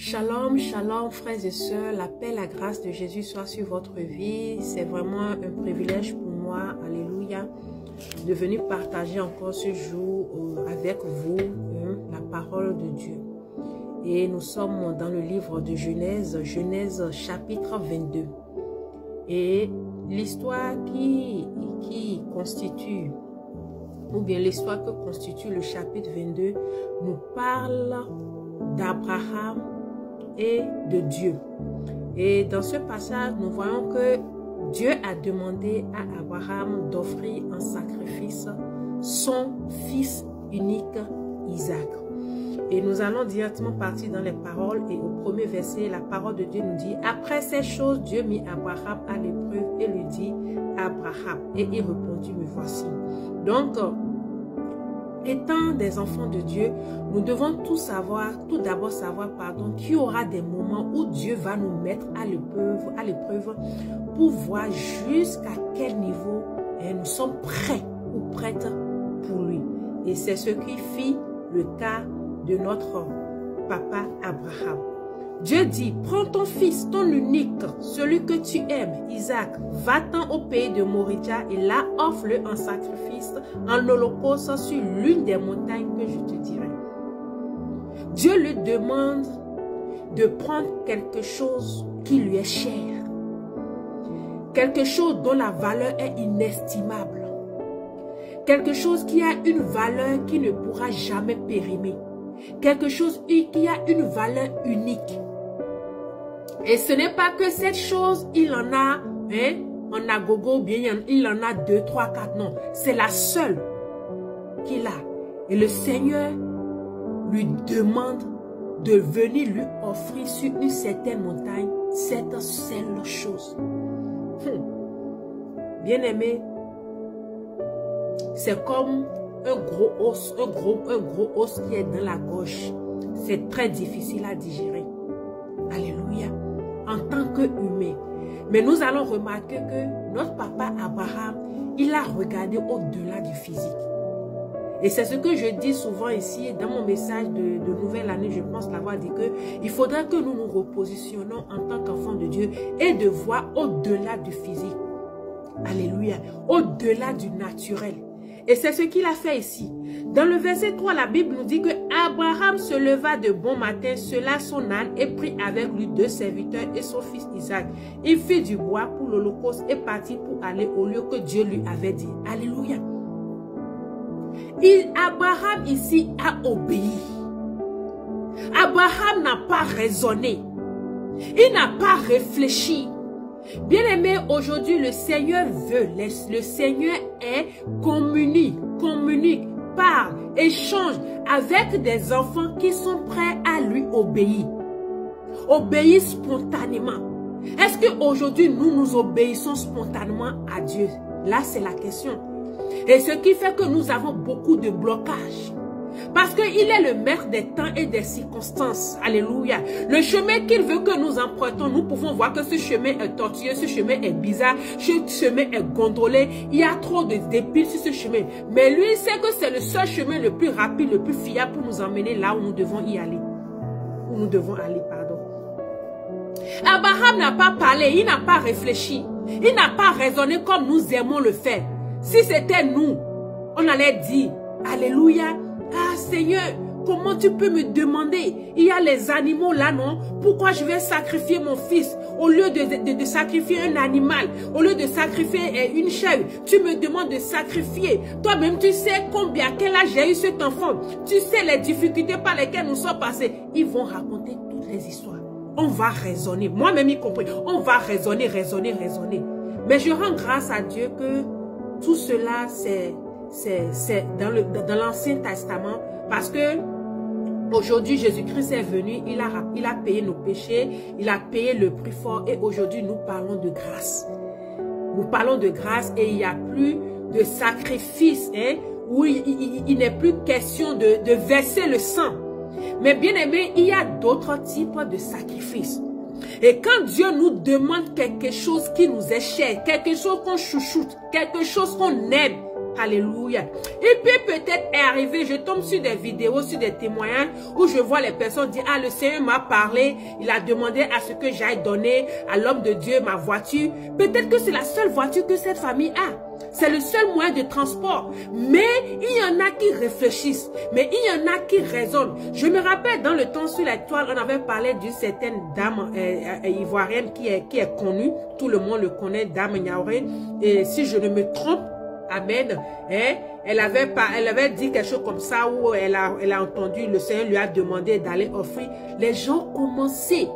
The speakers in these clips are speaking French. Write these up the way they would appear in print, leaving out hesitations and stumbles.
Shalom, shalom frères et sœurs, la paix, la grâce de Jésus soit sur votre vie. C'est vraiment un privilège pour moi, alléluia, de venir partager encore ce jour avec vous la parole de Dieu. Et nous sommes dans le livre de Genèse, Genèse chapitre 22. Et l'histoire qui constitue, ou bien l'histoire que constitue le chapitre 22, nous parle d'Abraham et de Dieu. Et dans ce passage, nous voyons que Dieu a demandé à Abraham d'offrir en sacrifice son fils unique, Isaac. Et nous allons directement partir dans les paroles. Et au premier verset, la parole de Dieu nous dit: après ces choses, Dieu mit Abraham à l'épreuve et lui dit: Abraham. Et il répondit: me voici. Donc, étant des enfants de Dieu, nous devons tout d'abord savoir qu'il y aura des moments où Dieu va nous mettre à l'épreuve pour voir jusqu'à quel niveau nous sommes prêts ou prêtes pour lui. Et c'est ce qui fit le cas de notre papa Abraham. Dieu dit: prends ton fils, ton unique, celui que tu aimes, Isaac, va-t'en au pays de Moriah et là offre-le en sacrifice, en holocauste sur l'une des montagnes que je te dirai. Dieu lui demande de prendre quelque chose qui lui est cher, quelque chose dont la valeur est inestimable, quelque chose qui a une valeur qui ne pourra jamais périmer, quelque chose qui a une valeur unique. Et ce n'est pas que cette chose, il en a, en a gogo, bien il en a 2, 3, 4, non. C'est la seule qu'il a. Et le Seigneur lui demande de venir lui offrir sur une certaine montagne cette seule chose. Bien aimé, c'est comme un gros os, un gros os qui est dans la gorge. C'est très difficile à digérer. Alléluia. En tant qu'humain. Mais nous allons remarquer que notre papa Abraham, il a regardé au-delà du physique. Et c'est ce que je dis souvent ici, dans mon message de nouvelle année, je pense l'avoir dit, qu'il faudra que nous nous repositionnons en tant qu'enfants de Dieu et de voir au-delà du physique. Alléluia. Au-delà du naturel. Et c'est ce qu'il a fait ici. Dans le verset 3, la Bible nous dit que Abraham se leva de bon matin, sella son âne et prit avec lui 2 serviteurs et son fils Isaac. Il fit du bois pour l'holocauste et partit pour aller au lieu que Dieu lui avait dit. Alléluia. Abraham ici a obéi. Abraham n'a pas raisonné. Il n'a pas réfléchi. Bien-aimé, aujourd'hui, le Seigneur veut, le Seigneur communique, parle, échange avec des enfants qui sont prêts à lui obéir. Obéir spontanément. Est-ce qu'aujourd'hui, nous obéissons spontanément à Dieu? Là, c'est la question. Et ce qui fait que nous avons beaucoup de blocages. Parce qu'il est le maître des temps et des circonstances. Alléluia. Le chemin qu'il veut que nous empruntons, nous pouvons voir que ce chemin est tortueux, ce chemin est bizarre, ce chemin est gondolé. Il y a trop de dépiles sur ce chemin. Mais lui, il sait que c'est le seul chemin le plus rapide, le plus fiable pour nous emmener là où nous devons y aller. Où nous devons aller, pardon. Abraham n'a pas parlé, il n'a pas réfléchi. Il n'a pas raisonné comme nous aimons le faire. Si c'était nous, on allait dire, alléluia. Ah Seigneur, comment tu peux me demander? Il y a les animaux là, non? Pourquoi je vais sacrifier mon fils? Au lieu de sacrifier un animal, au lieu de sacrifier une chèvre, tu me demandes de sacrifier. Toi-même, tu sais quel âge j'ai eu cet enfant. Tu sais les difficultés par lesquelles nous sommes passés. Ils vont raconter toutes les histoires. On va raisonner. Moi-même, y compris. On va raisonner. Mais je rends grâce à Dieu que tout cela, c'est dans l'Ancien Testament, parce que aujourd'hui Jésus-Christ est venu, il a payé nos péchés, il a payé le prix fort et aujourd'hui nous parlons de grâce. Nous parlons de grâce et il n'y a plus de sacrifice, où il n'est plus question de verser le sang. Mais bien aimé, il y a d'autres types de sacrifices. Et quand Dieu nous demande quelque chose qui nous est cher, quelque chose qu'on chouchoute, quelque chose qu'on aime, Alléluia. Il peut peut-être arriver, je tombe sur des vidéos, sur des témoignages où je vois les personnes dire, ah, le Seigneur m'a parlé, il a demandé à ce que j'aille donner à l'homme de Dieu ma voiture. Peut-être que c'est la seule voiture que cette famille a. C'est le seul moyen de transport. Mais il y en a qui réfléchissent. Mais il y en a qui raisonnent. Je me rappelle dans le temps sur la toile, on avait parlé d'une certaine dame ivoirienne qui est connue. Tout le monde le connaît, Dame Niaouré. Et si je ne me trompe, amen, hein, elle avait dit quelque chose comme ça où elle a entendu, le Seigneur lui a demandé d'aller offrir. Les gens commençaient,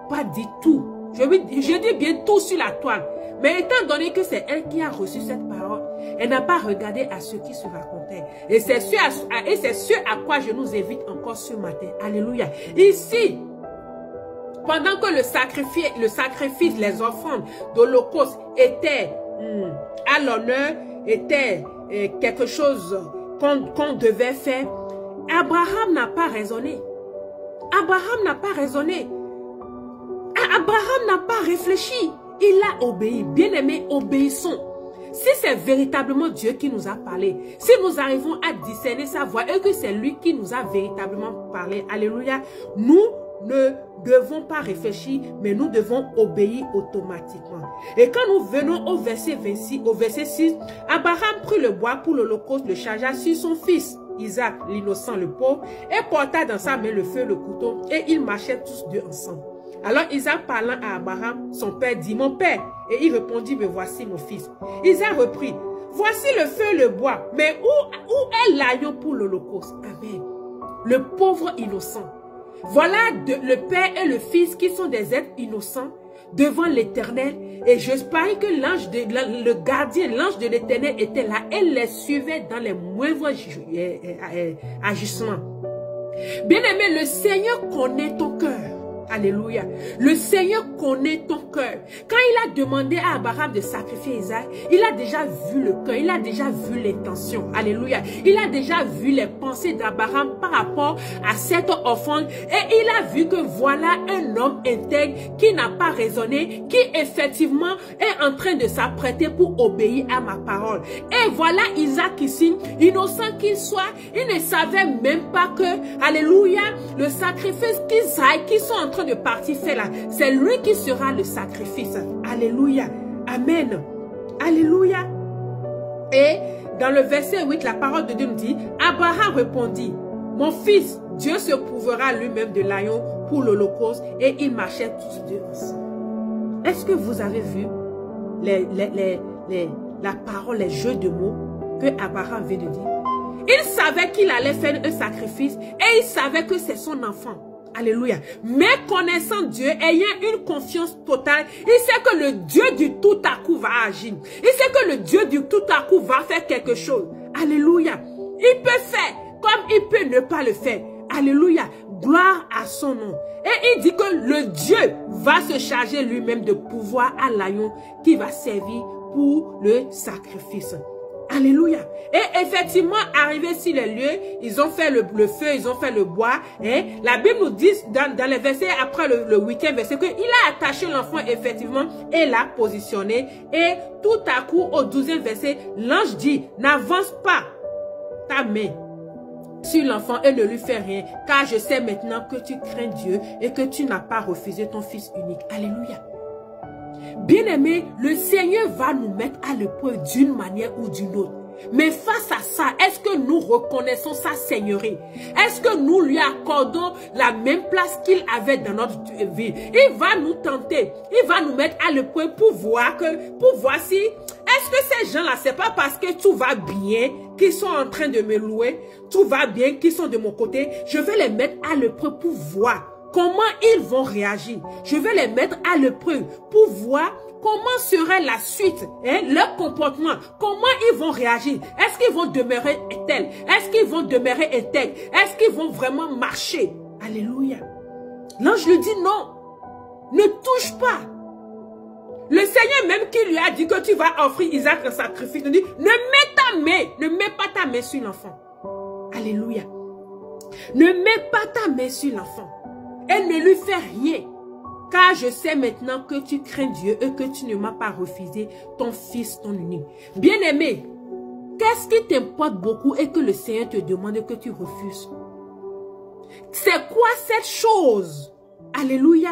pas du tout. Je dis bien tout sur la toile. Mais étant donné que c'est elle qui a reçu cette parole, elle n'a pas regardé à ce qui se racontait. Et c'est ce à quoi je nous invite encore ce matin. Alléluia. Ici, pendant que le sacrifice, les offrandes d'Holocauste étaient à l'honneur, était quelque chose qu'on devait faire, Abraham n'a pas raisonné. Abraham n'a pas raisonné. Abraham n'a pas réfléchi. Il a obéi. Bien-aimés, obéissons. Si c'est véritablement Dieu qui nous a parlé, si nous arrivons à discerner sa voix et que c'est lui qui nous a véritablement parlé, alléluia, nous ne devons pas réfléchir, mais nous devons obéir automatiquement. Et quand nous venons au verset 26, au verset 6, Abraham prit le bois pour l'holocauste, le chargea sur son fils Isaac, l'innocent, le pauvre, et porta dans sa main le feu, le couteau, et ils marchaient tous deux ensemble. Alors Isaac parlant à Abraham, son père dit, mon père, et il répondit, me voici mon fils. Isaac reprit, voici le feu et le bois, mais où est l'agneau pour l'holocauste? Amen. Le pauvre innocent. Voilà le père et le fils qui sont des êtres innocents devant l'Éternel. Et je parie que le gardien, l'ange de l'Éternel était là et les suivait dans les moindres agissements. Bien-aimé, le Seigneur connaît ton cœur. Alléluia. Le Seigneur connaît ton cœur. Quand il a demandé à Abraham de sacrifier Isaac, il a déjà vu le cœur, il a déjà vu l'intention. Alléluia. Il a déjà vu les pensées d'Abraham par rapport à cette offrande et il a vu que voilà un homme intègre qui n'a pas raisonné, qui effectivement est en train de s'apprêter pour obéir à ma parole. Et voilà Isaac ici, innocent qu'il soit, il ne savait même pas que, alléluia, le sacrifice qu'Isaac, qui sont en train de partir faire là, c'est lui qui sera le sacrifice. Alléluia. Amen. Alléluia. Et dans le verset 8, la parole de Dieu nous dit, Abraham répondit, mon fils, Dieu se prouvera lui-même de l'agneau pour l'holocauste, et ils marchaient tous deux ensemble. Est-ce que vous avez vu la parole, les jeux de mots que Abraham vient de dire? Il savait qu'il allait faire un sacrifice et il savait que c'est son enfant. Alléluia. Mais connaissant Dieu, ayant une confiance totale, il sait que le Dieu du tout à coup va agir. Il sait que le Dieu du tout à coup va faire quelque chose. Alléluia. Il peut faire comme il peut ne pas le faire. Alléluia. Gloire à son nom. Et il dit que le Dieu va se charger lui-même de pouvoir à l'agneau qui va servir pour le sacrifice. Alléluia. Et effectivement, arrivé sur les lieux, ils ont fait le feu, ils ont fait le bois. Et la Bible nous dit, dans les versets après le huitième verset, qu'il a attaché l'enfant effectivement et l'a positionné. Et tout à coup, au 12e verset, l'ange dit, n'avance pas ta main sur l'enfant et ne lui fais rien, car je sais maintenant que tu crains Dieu et que tu n'as pas refusé ton fils unique. Alléluia. Bien-aimé, le Seigneur va nous mettre à l'épreuve d'une manière ou d'une autre. Mais face à ça, est-ce que nous reconnaissons sa seigneurie? Est-ce que nous lui accordons la même place qu'il avait dans notre vie? Il va nous tenter, il va nous mettre à l'épreuve pour voir si, est-ce que ces gens-là, c'est pas parce que tout va bien qu'ils sont en train de me louer, tout va bien, qu'ils sont de mon côté, je vais les mettre à l'épreuve pour voir comment ils vont réagir. Je vais les mettre à l'épreuve pour voir comment serait la suite, leur comportement, comment ils vont réagir. Est-ce qu'ils vont demeurer tels? Est-ce qu'ils vont demeurer intègres? Est-ce qu'ils vont vraiment marcher? Alléluia. L'ange lui dit non, ne touche pas. Le Seigneur même qui lui a dit que tu vas offrir Isaac en sacrifice, nous dit, ne mets pas ta main sur l'enfant. Alléluia. Ne mets pas ta main sur l'enfant. Et ne lui fais rien. Car je sais maintenant que tu crains Dieu et que tu ne m'as pas refusé ton fils, ton unique. Bien-aimé, Qu'est-ce qui t'importe beaucoup et que le Seigneur te demande que tu refuses? C'est quoi cette chose? Alléluia.